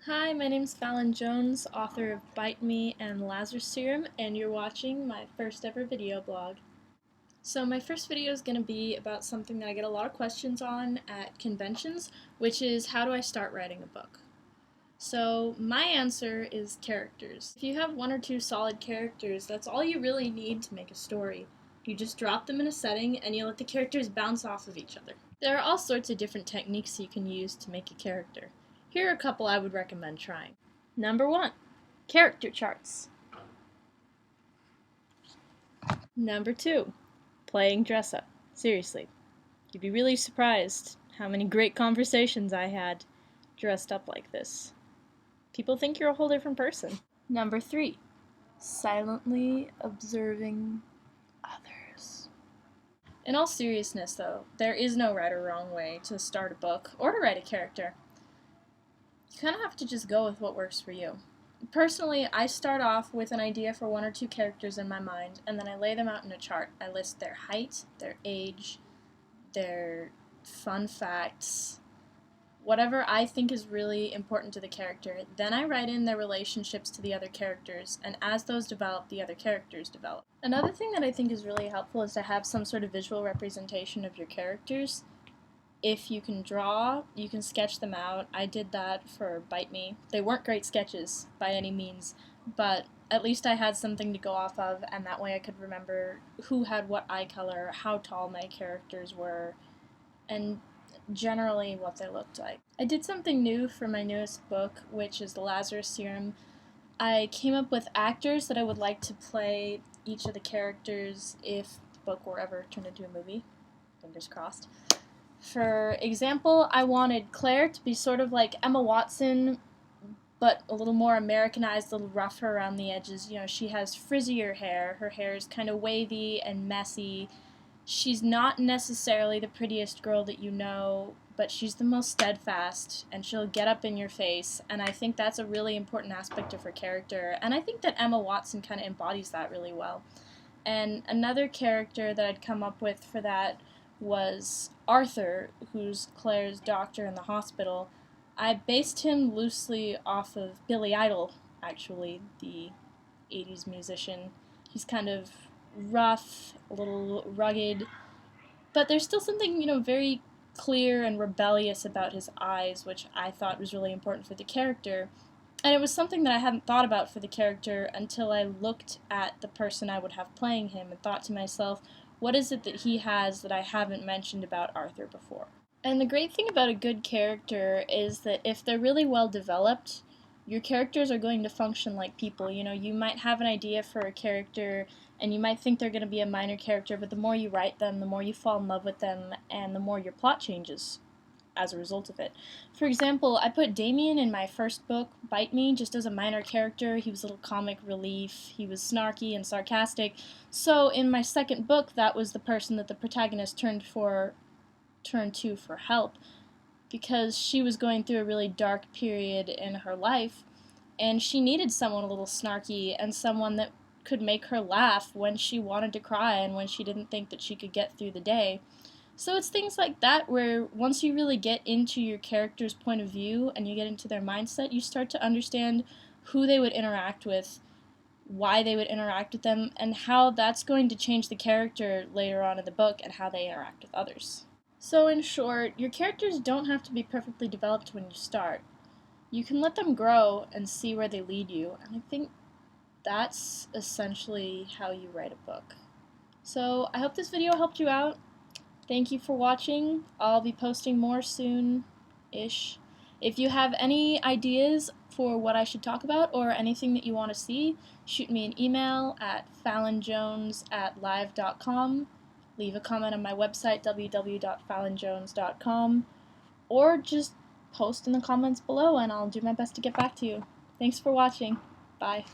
Hi, my name is Fallon Jones, author of Bite Me and Lazarus Serum, and you're watching my first ever video blog. So my first video is going to be about something that I get a lot of questions on at conventions, which is how do I start writing a book? So my answer is characters. If you have one or two solid characters, that's all you really need to make a story. You just drop them in a setting and you let the characters bounce off of each other. There are all sorts of different techniques you can use to make a character. Here are a couple I would recommend trying. Number 1, character charts. Number 2, playing dress up. Seriously, you'd be really surprised how many great conversations I had dressed up like this. People think you're a whole different person. Number 3, silently observing others. In all seriousness, though, there is no right or wrong way to start a book or to write a character. You kind of have to just go with what works for you. Personally, I start off with an idea for one or two characters in my mind, and then I lay them out in a chart. I list their height, their age, their fun facts, whatever I think is really important to the character. Then I write in their relationships to the other characters, and as those develop, the other characters develop. Another thing that I think is really helpful is to have some sort of visual representation of your characters. If you can draw, you can sketch them out. I did that for Bite Me. They weren't great sketches by any means, but at least I had something to go off of, and that way I could remember who had what eye color, how tall my characters were, and generally what they looked like. I did something new for my newest book, which is The Lazarus Serum. I came up with actors that I would like to play each of the characters if the book were ever turned into a movie. Fingers crossed. For example, I wanted Claire to be sort of like Emma Watson, but a little more Americanized, a little rougher around the edges. You know, she has frizzier hair. Her hair is kind of wavy and messy. She's not necessarily the prettiest girl that you know, but she's the most steadfast, and she'll get up in your face, and I think that's a really important aspect of her character, and I think that Emma Watson kind of embodies that really well. And another character that I'd come up with for that was Arthur, who's Claire's doctor in the hospital. I based him loosely off of Billy Idol, actually, the 80s musician. He's kind of rough, a little rugged, but there's still something, very clear and rebellious about his eyes, which I thought was really important for the character. And it was something that I hadn't thought about for the character until I looked at the person I would have playing him and thought to myself, what is it that he has that I haven't mentioned about Arthur before? And the great thing about a good character is that if they're really well developed, your characters are going to function like people. You might have an idea for a character and you might think they're going to be a minor character, but the more you write them, the more you fall in love with them, and the more your plot changes as a result of it. For example, I put Damien in my first book, Bite Me, just as a minor character. He was a little comic relief, he was snarky and sarcastic, so in my second book, that was the person that the protagonist turned to for help, because she was going through a really dark period in her life, and she needed someone a little snarky and someone that could make her laugh when she wanted to cry and when she didn't think that she could get through the day. So it's things like that where once you really get into your character's point of view and you get into their mindset, you start to understand who they would interact with, why they would interact with them, and how that's going to change the character later on in the book and how they interact with others. So in short, your characters don't have to be perfectly developed when you start. You can let them grow and see where they lead you, and I think that's essentially how you write a book. So I hope this video helped you out. Thank you for watching. I'll be posting more soon-ish. If you have any ideas for what I should talk about or anything that you want to see, shoot me an email at fallonjones@live.com. Leave a comment on my website, www.fallonjones.com, or just post in the comments below and I'll do my best to get back to you. Thanks for watching. Bye.